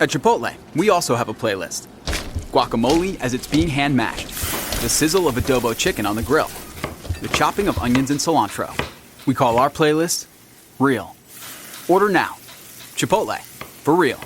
At Chipotle, we also have a playlist. Guacamole as it's being hand-mashed. The sizzle of adobo chicken on the grill. The chopping of onions and cilantro. We call our playlist Real. Order now. Chipotle. For real.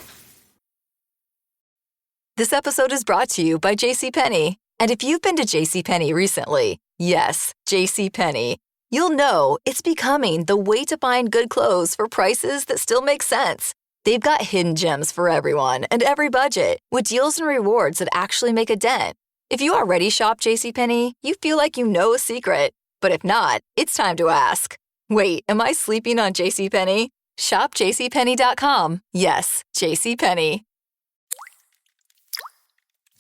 This episode is brought to you by JCPenney. And if you've been to JCPenney recently, yes, JCPenney, you'll know it's becoming the way to find good clothes for prices that still make sense. They've got hidden gems for everyone and every budget, with deals and rewards that actually make a dent. If you already shop JCPenney, you feel like you know a secret. But if not, it's time to ask. Wait, am I sleeping on JCPenney? Shop JCPenney.com. Yes, JCPenney.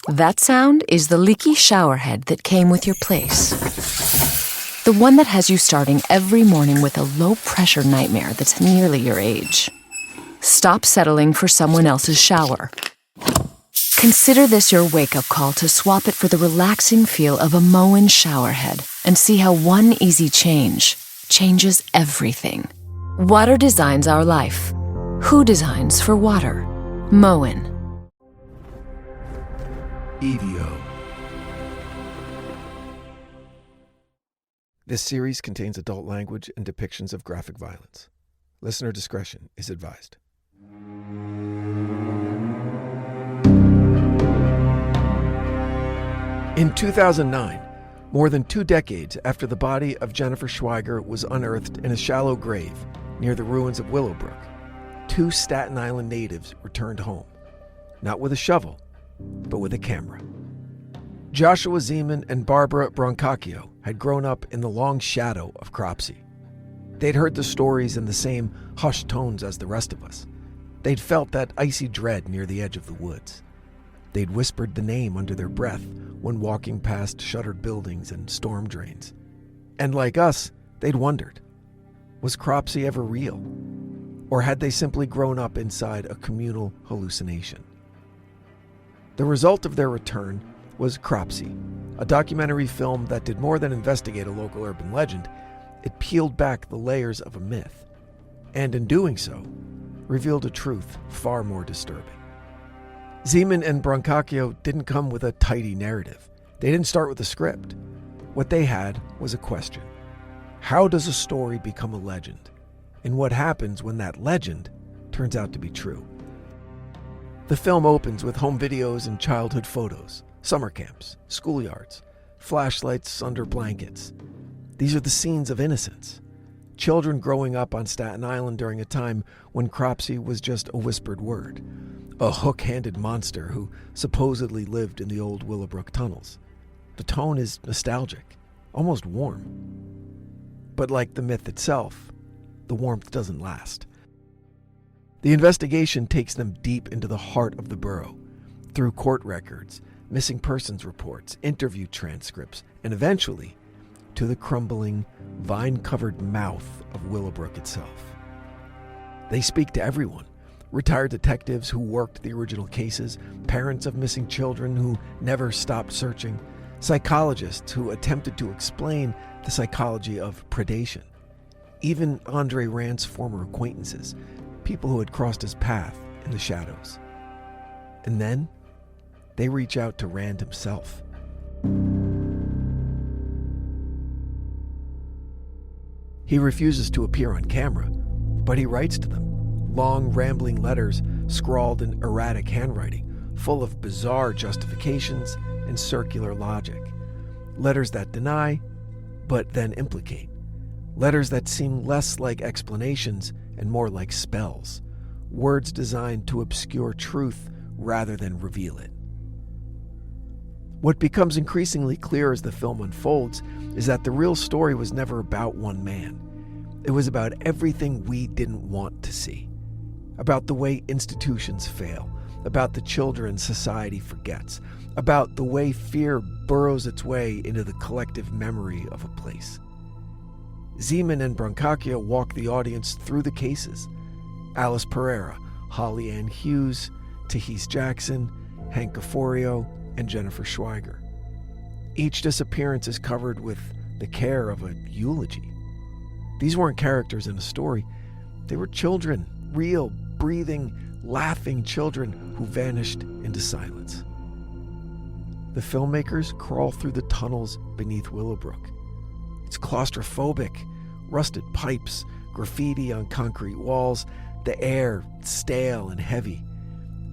That sound is the leaky shower head that came with your place. The one that has you starting every morning with a low-pressure nightmare that's nearly your age. Stop settling for someone else's shower. Consider this your wake-up call to swap it for the relaxing feel of a Moen shower head and see how one easy change changes everything. Water designs our life. Who designs for water? Moen. EVO. This series contains adult language and depictions of graphic violence. Listener discretion is advised. In 2009, more than 2 decades after the body of Jennifer Schweiger was unearthed in a shallow grave near the ruins of Willowbrook, 2 Staten Island natives returned home, not with a shovel, but with a camera. Joshua Zeman and Barbara Brancacchio had grown up in the long shadow of Cropsey. They'd heard the stories in the same hushed tones as the rest of us. They'd felt that icy dread near the edge of the woods. They'd whispered the name under their breath when walking past shuttered buildings and storm drains. And like us, they'd wondered, was Cropsey ever real? Or had they simply grown up inside a communal hallucination? The result of their return was Cropsey, a documentary film that did more than investigate a local urban legend. It peeled back the layers of a myth, and in doing so, revealed a truth far more disturbing. Zeman and Brancacchio didn't come with a tidy narrative. They didn't start with a script. What they had was a question. How does a story become a legend? And what happens when that legend turns out to be true? The film opens with home videos and childhood photos, summer camps, schoolyards, flashlights under blankets. These are the scenes of innocence. Children growing up on Staten Island during a time when Cropsey was just a whispered word, a hook-handed monster who supposedly lived in the old Willowbrook tunnels. The tone is nostalgic, almost warm. But like the myth itself, the warmth doesn't last. The investigation takes them deep into the heart of the borough, through court records, missing persons reports, interview transcripts, and eventually to the crumbling, vine-covered mouth of Willowbrook itself. They speak to everyone, retired detectives who worked the original cases, parents of missing children who never stopped searching, psychologists who attempted to explain the psychology of predation, even Andre Rand's former acquaintances, people who had crossed his path in the shadows. And then they reach out to Rand himself. He refuses to appear on camera, but he writes to them, long rambling letters scrawled in erratic handwriting, full of bizarre justifications and circular logic. Letters that deny, but then implicate. Letters that seem less like explanations and more like spells. Words designed to obscure truth rather than reveal it. What becomes increasingly clear as the film unfolds is that the real story was never about one man. It was about everything we didn't want to see. About the way institutions fail, about the children society forgets, about the way fear burrows its way into the collective memory of a place. Zeman and Brancacchio walk the audience through the cases. Alice Pereira, Holly Ann Hughes, Tahese Jackson, Hank Gaforio, and Jennifer Schweiger. Each disappearance is covered with the care of a eulogy. These weren't characters in a story. They were children, real, breathing, laughing children who vanished into silence. The filmmakers crawl through the tunnels beneath Willowbrook. It's claustrophobic, rusted pipes, graffiti on concrete walls, the air stale and heavy.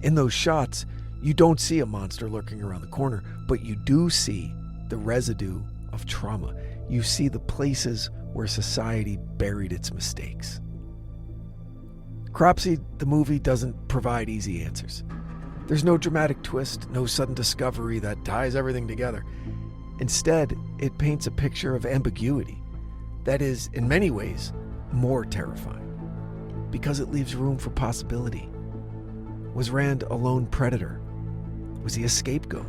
In those shots, you don't see a monster lurking around the corner, but you do see the residue of trauma. You see the places where society buried its mistakes. Cropsey, the movie, doesn't provide easy answers. There's no dramatic twist, no sudden discovery that ties everything together. Instead, it paints a picture of ambiguity that is, in many ways, more terrifying because it leaves room for possibility. Was Rand a lone predator? Was he a scapegoat?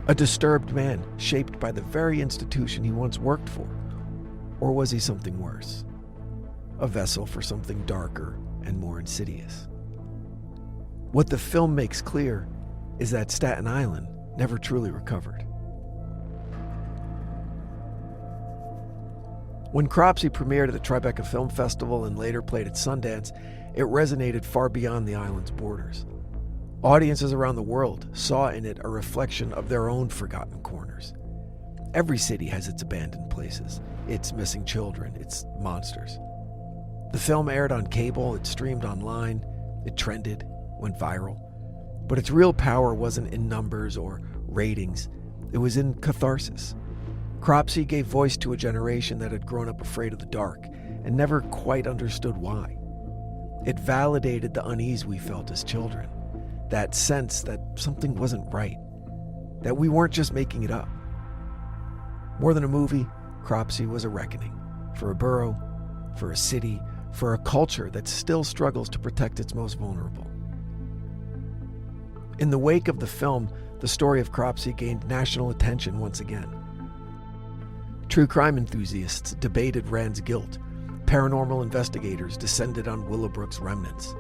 A disturbed man shaped by the very institution he once worked for? Or was he something worse? A vessel for something darker and more insidious? What the film makes clear is that Staten Island never truly recovered. When Cropsey premiered at the Tribeca Film Festival and later played at Sundance, it resonated far beyond the island's borders. Audiences around the world saw in it a reflection of their own forgotten corners. Every city has its abandoned places, its missing children, its monsters. The film aired on cable, it streamed online, it trended, went viral. But its real power wasn't in numbers or ratings, it was in catharsis. Cropsey gave voice to a generation that had grown up afraid of the dark and never quite understood why. It validated the unease we felt as children, that sense that something wasn't right, that we weren't just making it up. More than a movie, Cropsey was a reckoning for a borough, for a city, for a culture that still struggles to protect its most vulnerable. In the wake of the film, the story of Cropsey gained national attention once again. True crime enthusiasts debated Rand's guilt. Paranormal investigators descended on Willowbrook's remnants.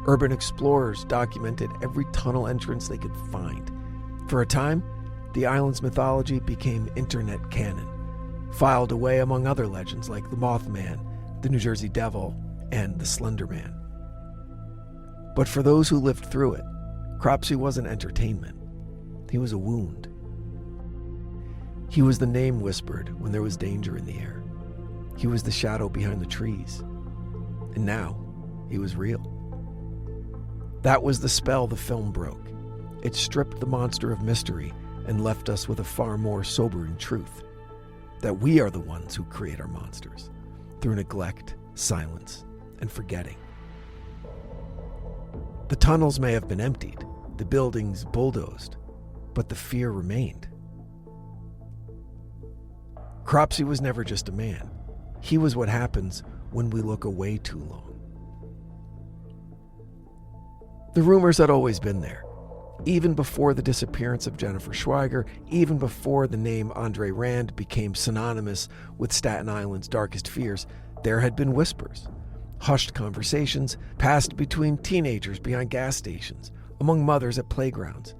Urban explorers documented every tunnel entrance they could find. For a time, the island's mythology became internet canon, filed away among other legends like the Mothman, the New Jersey Devil, and the Slender Man. But for those who lived through it, Cropsey wasn't entertainment. He was a wound. He was the name whispered when there was danger in the air. He was the shadow behind the trees. And now, he was real. That was the spell the film broke. It stripped the monster of mystery and left us with a far more sobering truth. That we are the ones who create our monsters, through neglect, silence, and forgetting. The tunnels may have been emptied, the buildings bulldozed, but the fear remained. Cropsey was never just a man. He was what happens when we look away too long. The rumors had always been there. Even before the disappearance of Jennifer Schweiger, even before the name Andre Rand became synonymous with Staten Island's darkest fears, there had been whispers. Hushed conversations passed between teenagers behind gas stations, among mothers at playgrounds,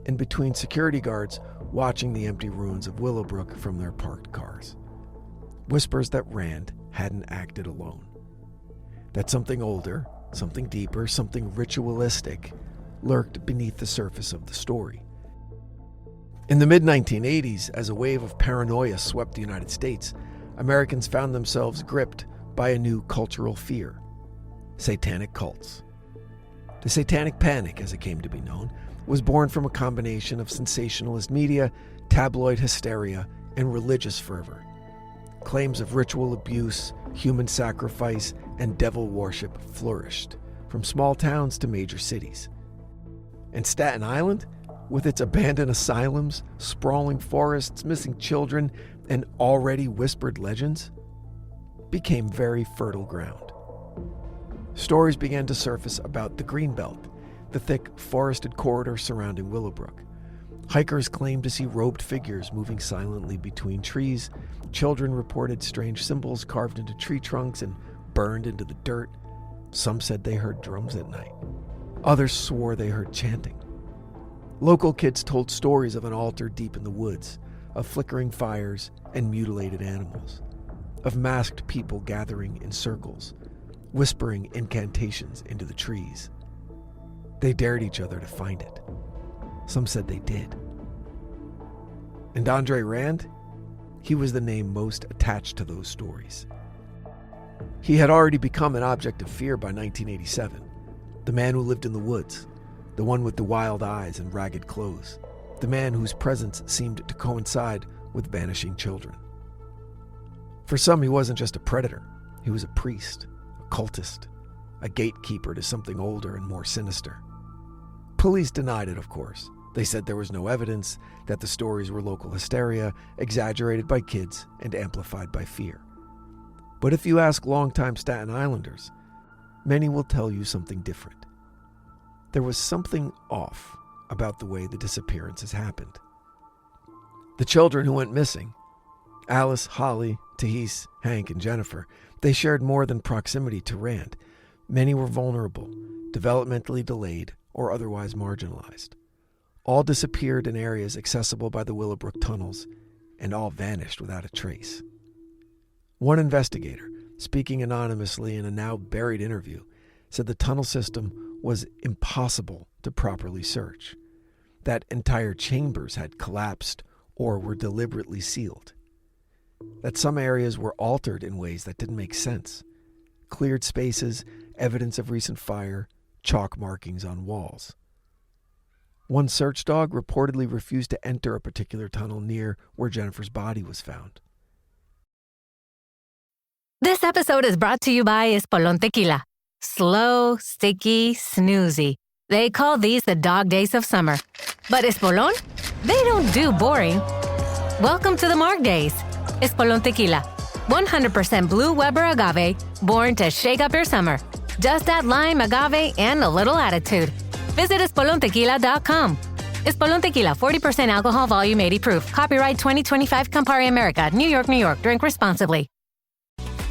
and between security guards watching the empty ruins of Willowbrook from their parked cars. Whispers that Rand hadn't acted alone. That something older, something deeper, something ritualistic lurked beneath the surface of the story. In the mid-1980s, as a wave of paranoia swept the United States, Americans found themselves gripped by a new cultural fear: satanic cults. The Satanic Panic, as it came to be known, was born from a combination of sensationalist media, tabloid hysteria, and religious fervor. Claims of ritual abuse, human sacrifice, and devil worship flourished, from small towns to major cities. And Staten Island, with its abandoned asylums, sprawling forests, missing children, and already whispered legends, became very fertile ground. Stories began to surface about the Greenbelt, the thick forested corridor surrounding Willowbrook. Hikers claimed to see robed figures moving silently between trees. Children reported strange symbols carved into tree trunks and burned into the dirt. Some said they heard drums at night. Others swore they heard chanting. Local kids told stories of an altar deep in the woods, of flickering fires and mutilated animals, of masked people gathering in circles, whispering incantations into the trees. They dared each other to find it. Some said they did. And Andre Rand? He was the name most attached to those stories. He had already become an object of fear by 1987. The man who lived in the woods, the one with the wild eyes and ragged clothes, the man whose presence seemed to coincide with vanishing children. For some, he wasn't just a predator. He was a priest, a cultist, a gatekeeper to something older and more sinister. Police denied it, of course. They said there was no evidence, that the stories were local hysteria, exaggerated by kids and amplified by fear. But if you ask longtime Staten Islanders, many will tell you something different. There was something off about the way the disappearances happened. The children who went missing, Alice, Holly, Tahis, Hank, and Jennifer, they shared more than proximity to Rand. Many were vulnerable, developmentally delayed, or otherwise marginalized. All disappeared in areas accessible by the Willowbrook tunnels, and all vanished without a trace. One investigator, speaking anonymously in a now buried interview, said the tunnel system was impossible to properly search, that entire chambers had collapsed or were deliberately sealed, that some areas were altered in ways that didn't make sense, cleared spaces, evidence of recent fire, chalk markings on walls. One search dog reportedly refused to enter a particular tunnel near where Jennifer's body was found. This episode is brought to you by Espolón Tequila. Slow, sticky, snoozy. They call these the dog days of summer. But Espolón? They don't do boring. Welcome to the Marg Days. Espolón Tequila. 100% blue Weber agave, born to shake up your summer. Just add lime, agave, and a little attitude. Visit espolontequila.com. Espolón Tequila, 40% alcohol, volume 80 proof. Copyright 2025 Campari America, New York, New York. Drink responsibly.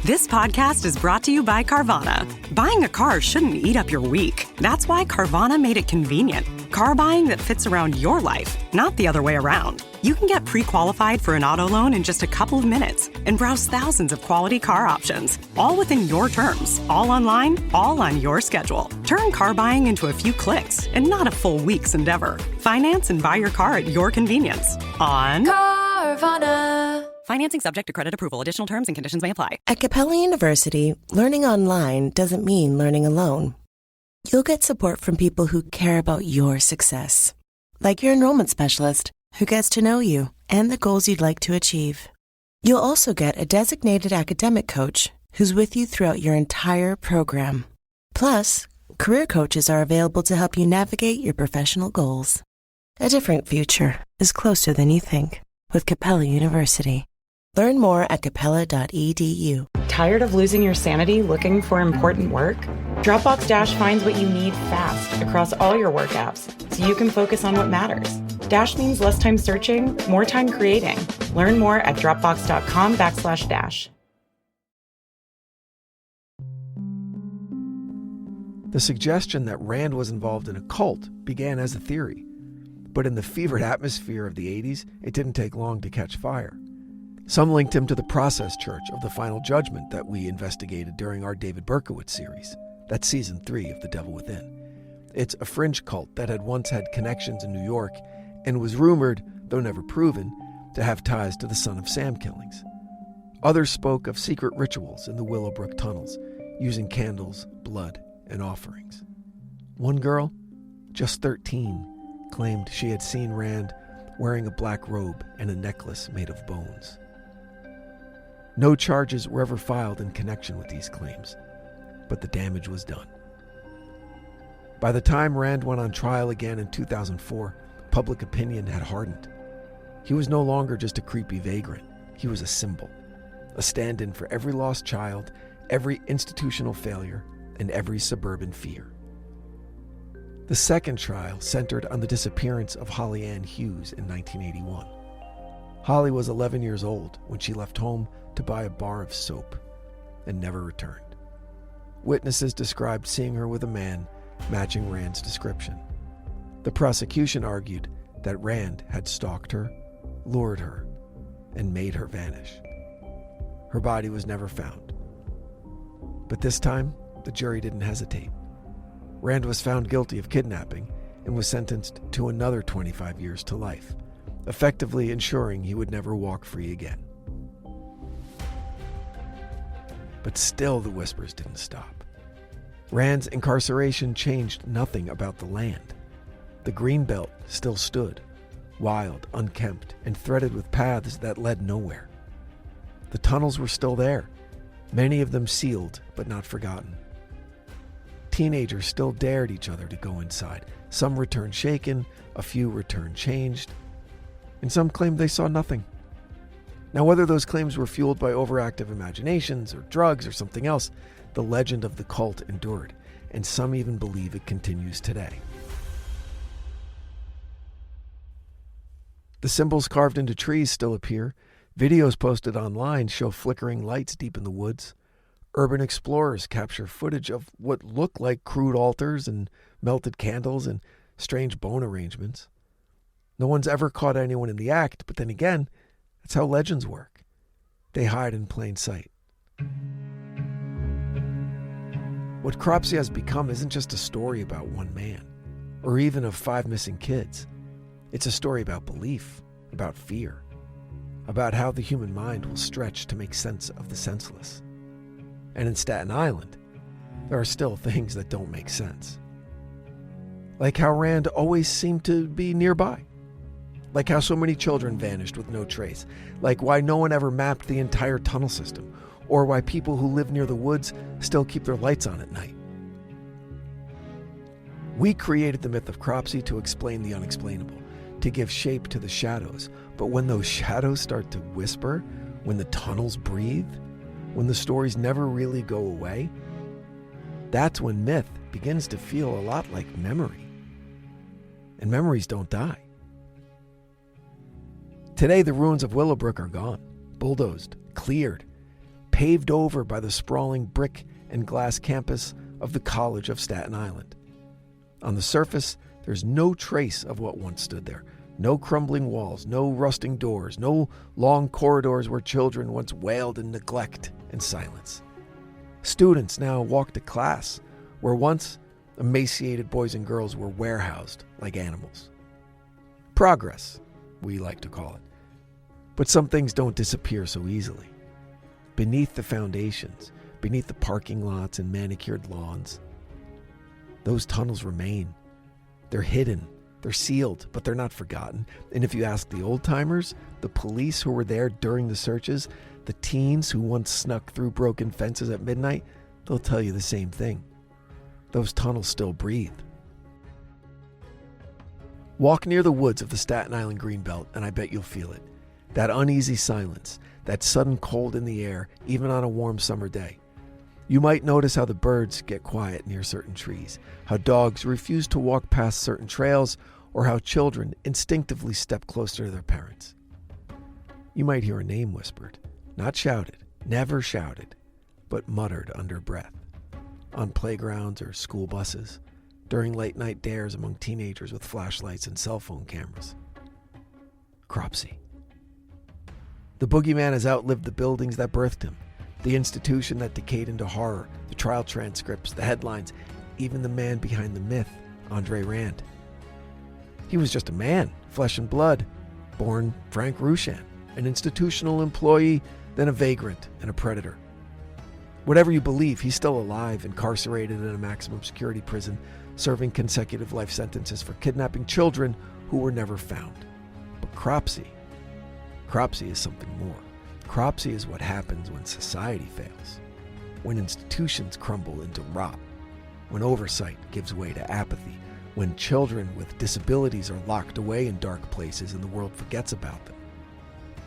This podcast is brought to you by Carvana. Buying a car shouldn't eat up your week. That's why Carvana made it convenient. Car buying that fits around your life, not the other way around. You can get pre-qualified for an auto loan in just a couple of minutes and browse thousands of quality car options, all within your terms, all online, all on your schedule. Turn car buying into a few clicks and not a full week's endeavor. Finance and buy your car at your convenience on Carvana. Financing subject to credit approval. Additional terms and conditions may apply. At Capella University, learning online doesn't mean learning alone. You'll get support from people who care about your success, like your enrollment specialist who gets to know you and the goals you'd like to achieve. You'll also get a designated academic coach who's with you throughout your entire program. Plus, career coaches are available to help you navigate your professional goals. A different future is closer than you think with Capella University. Learn more at capella.edu. Tired of losing your sanity looking for important work? Dropbox Dash finds what you need fast across all your work apps so you can focus on what matters. Dash means less time searching, more time creating. Learn more at dropbox.com/dash. The suggestion that Rand was involved in a cult began as a theory, but in the fevered atmosphere of the 80s, it didn't take long to catch fire. Some linked him to the Process Church of the Final Judgment that we investigated during our David Berkowitz series. That's season 3 of The Devil Within. It's a fringe cult that had once had connections in New York and was rumored, though never proven, to have ties to the Son of Sam killings. Others spoke of secret rituals in the Willowbrook tunnels, using candles, blood, and offerings. One girl, just 13, claimed she had seen Rand wearing a black robe and a necklace made of bones. No charges were ever filed in connection with these claims, but the damage was done. By the time Rand went on trial again in 2004, public opinion had hardened. He was no longer just a creepy vagrant. He was a symbol, a stand-in for every lost child, every institutional failure, and every suburban fear. The second trial centered on the disappearance of Holly Ann Hughes in 1981. Holly was 11 years old when she left home to buy a bar of soap and never returned. Witnesses described seeing her with a man matching Rand's description. The prosecution argued that Rand had stalked her, lured her, and made her vanish. Her body was never found. But this time, the jury didn't hesitate. Rand was found guilty of kidnapping and was sentenced to another 25 years to life, effectively ensuring he would never walk free again. But still, the whispers didn't stop. Rand's incarceration changed nothing about the land. The Greenbelt still stood, wild, unkempt, and threaded with paths that led nowhere. The tunnels were still there, many of them sealed but not forgotten. Teenagers still dared each other to go inside. Some returned shaken, a few returned changed, and some claimed they saw nothing. Now, whether those claims were fueled by overactive imaginations or drugs or something else, the legend of the cult endured, and some even believe it continues today. The symbols carved into trees still appear. Videos posted online show flickering lights deep in the woods. Urban explorers capture footage of what look like crude altars and melted candles and strange bone arrangements. No one's ever caught anyone in the act, but then again, that's how legends work. They hide in plain sight. What Cropsey has become isn't just a story about one man, or even of 5 missing kids. It's a story about belief, about fear, about how the human mind will stretch to make sense of the senseless. And in Staten Island, there are still things that don't make sense. Like how Rand always seemed to be nearby. Like how so many children vanished with no trace. Like why no one ever mapped the entire tunnel system. Or why people who live near the woods still keep their lights on at night. We created the myth of Cropsey to explain the unexplainable, to give shape to the shadows. But when those shadows start to whisper, when the tunnels breathe, when the stories never really go away, that's when myth begins to feel a lot like memory. And memories don't die. Today, the ruins of Willowbrook are gone, bulldozed, cleared, paved over by the sprawling brick and glass campus of the College of Staten Island. On the surface, there's no trace of what once stood there. No crumbling walls, no rusting doors, no long corridors where children once wailed in neglect and silence. Students now walk to class where once emaciated boys and girls were warehoused like animals. Progress, we like to call it. But some things don't disappear so easily. Beneath the foundations, beneath the parking lots and manicured lawns, those tunnels remain. They're hidden. They're sealed, but they're not forgotten. And if you ask the old-timers, the police who were there during the searches, the teens who once snuck through broken fences at midnight, they'll tell you the same thing. Those tunnels still breathe. Walk near the woods of the Staten Island Greenbelt, and I bet you'll feel it. That uneasy silence, that sudden cold in the air, even on a warm summer day. You might notice how the birds get quiet near certain trees, how dogs refuse to walk past certain trails, or how children instinctively step closer to their parents. You might hear a name whispered, not shouted, never shouted, but muttered under breath, on playgrounds or school buses, during late-night dares among teenagers with flashlights and cell phone cameras. Cropsey. The boogeyman has outlived the buildings that birthed him, the institution that decayed into horror, the trial transcripts, the headlines, even the man behind the myth, Andre Rand. He was just a man, flesh and blood, born Frank Rushan, an institutional employee, then a vagrant and a predator. Whatever you believe, he's still alive, incarcerated in a maximum security prison, serving consecutive life sentences for kidnapping children who were never found. But Cropsey is something more. Cropsey is what happens when society fails, when institutions crumble into rot, when oversight gives way to apathy, when children with disabilities are locked away in dark places and the world forgets about them,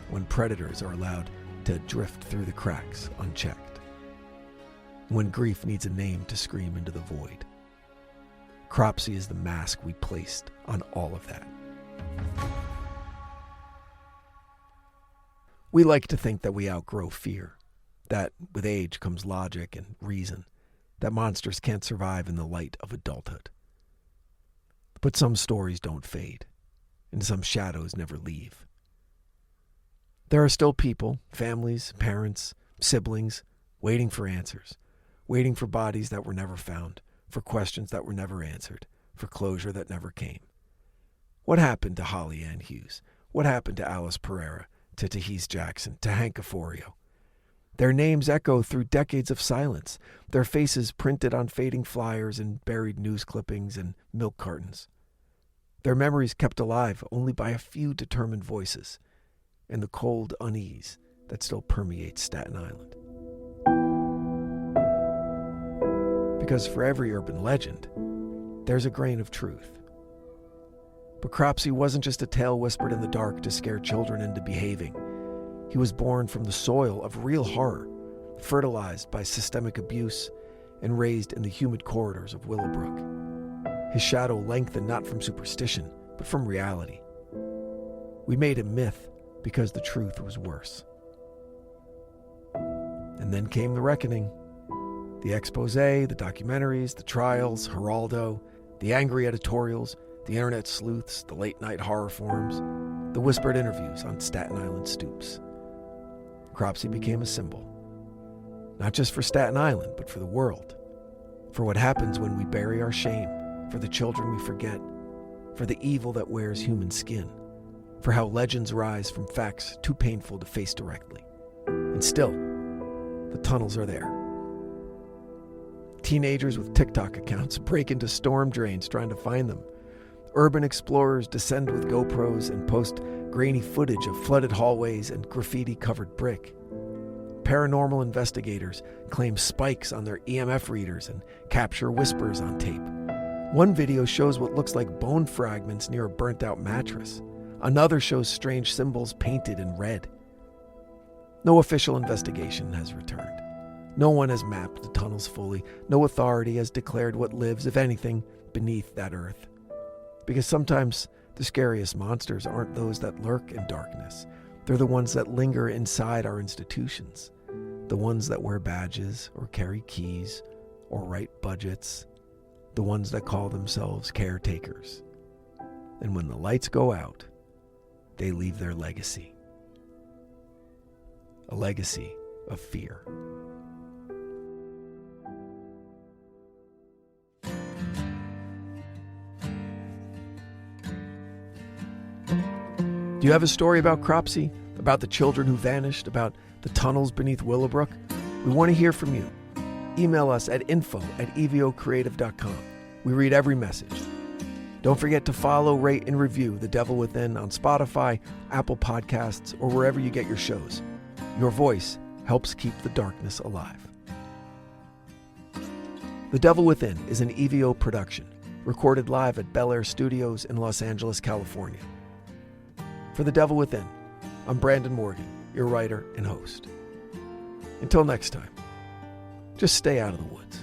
when predators are allowed to drift through the cracks unchecked, when grief needs a name to scream into the void. Cropsey is the mask we placed on all of that. We like to think that we outgrow fear, that with age comes logic and reason, that monsters can't survive in the light of adulthood. But some stories don't fade, and some shadows never leave. There are still people, families, parents, siblings, waiting for answers, waiting for bodies that were never found, for questions that were never answered, for closure that never came. What happened to Holly Ann Hughes? What happened to Alice Pereira, to Tahese Jackson, to Hank Aforio? Their names echo through decades of silence, their faces printed on fading flyers and buried news clippings and milk cartons. Their memories kept alive only by a few determined voices, and the cold unease that still permeates Staten Island. Because for every urban legend, there's a grain of truth. But Cropsey wasn't just a tale whispered in the dark to scare children into behaving. He was born from the soil of real horror, fertilized by systemic abuse, and raised in the humid corridors of Willowbrook. His shadow lengthened not from superstition, but from reality. We made him myth because the truth was worse. And then came the reckoning. The expose, the documentaries, the trials, Geraldo, the angry editorials, the internet sleuths, the late-night horror forums, the whispered interviews on Staten Island stoops. Cropsey became a symbol, not just for Staten Island, but for the world, for what happens when we bury our shame, for the children we forget, for the evil that wears human skin, for how legends rise from facts too painful to face directly. And still, the tunnels are there. Teenagers with TikTok accounts break into storm drains trying to find them. Urban explorers descend with GoPros and post grainy footage of flooded hallways and graffiti-covered brick. Paranormal investigators claim spikes on their EMF readers and capture whispers on tape. One video shows what looks like bone fragments near a burnt-out mattress. Another shows strange symbols painted in red. No official investigation has returned. No one has mapped the tunnels fully. No authority has declared what lives, if anything, beneath that earth. Because sometimes the scariest monsters aren't those that lurk in darkness. They're the ones that linger inside our institutions. The ones that wear badges or carry keys or write budgets. The ones that call themselves caretakers. And when the lights go out, they leave their legacy. A legacy of fear. Do you have a story about Cropsey? About the children who vanished? About the tunnels beneath Willowbrook? We want to hear from you. Email us at info@evocreative.com. We read every message. Don't forget to follow, rate, and review The Devil Within on Spotify, Apple Podcasts, or wherever you get your shows. Your voice helps keep the darkness alive. The Devil Within is an EVO production, recorded live at Bel Air Studios in Los Angeles, California. For The Devil Within, I'm Brandon Morgan, your writer and host. Until next time, just stay out of the woods.